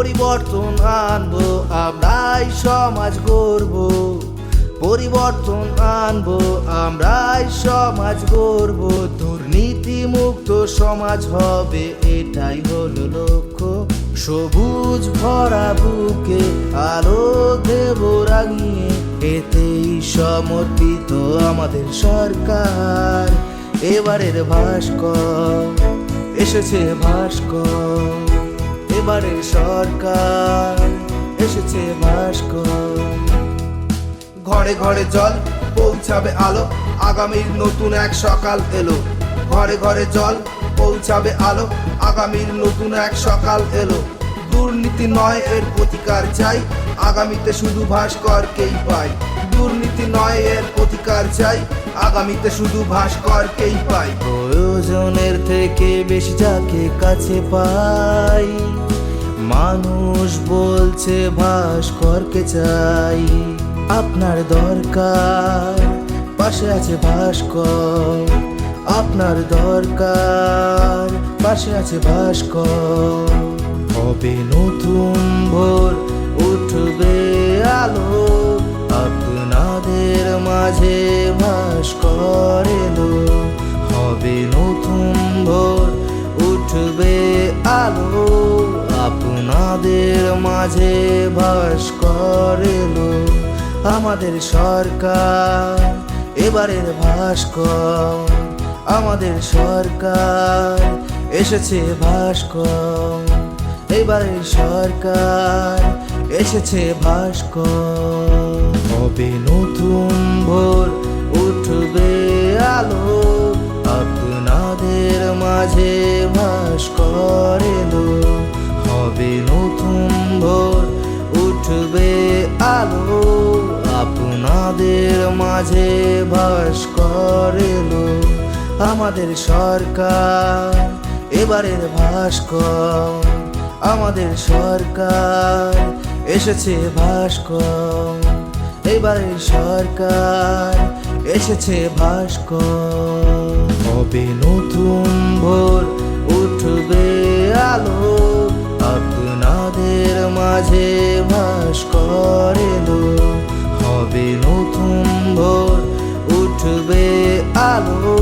পরিবর্তন আনবো, আমরাই সমাজ গড়ব। পরিবর্তন আনবো, আমরাই সমাজ গড়ব। দুর্নীতি মুক্ত সমাজ হবে, এটাই হলো লক্ষ্য। সবুজ ভরা বুকে আলো দেব রাঙিয়ে, এতেই সমর্পিত আমাদের সরকার। এবারের ভাস্কর এসেছে, ভাস্কর এবারের সরকার এসেছে, ভাস্কর। ঘরে ঘরে জল পৌঁছাবে আলো, আগামীর নতুন এক সকাল এলো। ঘরে ঘরে জল পৌঁছাবে আলো, আগামীর নতুন এক সকাল এলো। দুর্নীতি নয়, এর প্রতিকার চাই, আগামীতে শুধু ভাস্করকেই পাই। দুর্নীতি নয়, এর প্রতিকার চাই, আগামীতে শুধু ভাস্করকেই পাই। প্রয়োজনের থেকে বেশি যাকে কাছে পাই, মানুষ বলছে ভাস্করকে চাই। আপনার দরকার, পাশে আছে ভাস্কর। আপনার দরকার, পাশে আছে ভাস্কর। হবে নতুন ভোর, উঠবে আলো, আপনাদের মাঝে ভাস্কর এলো। হবে নতুন ভোর, উঠবে আলো, আপনাদের মাঝে ভাস্কর এলো। আমাদের সরকার এবারের ভাস্কর, আমাদের সরকার এসেছে ভাস্কর। এবারের সরকার এসেছে ভাস্কর। হবে নতুন ভোর, উঠবে আলো, আপনাদের মাঝে ভাস্কর এলো। হবে নতুন ভোর, উঠবে আলো, আপনাদের মাঝে ভাস্কর এলো। আমাদের সরকার এবারের ভাস্কর, আমাদের সরকার এসেছে ভাস্কর। এবারের সরকার এসেছে ভাস্কর। হবে নতুন ভোর, উঠবে আলো, আপনাদের মাঝে ভাস্কর এলো। হবে নতুন ভোর, উঠবে আলো,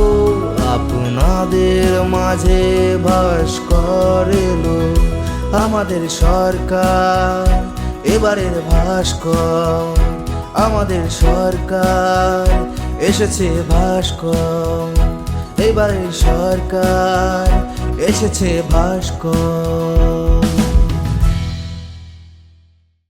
আপনাদের মাঝে ভাস্কর এলো। আমাদের সরকার এবারের ভাস্কর, আমাদের সরকার এসেছে ভাস্কর। এবারের সরকার এসেছে ভাস্কর।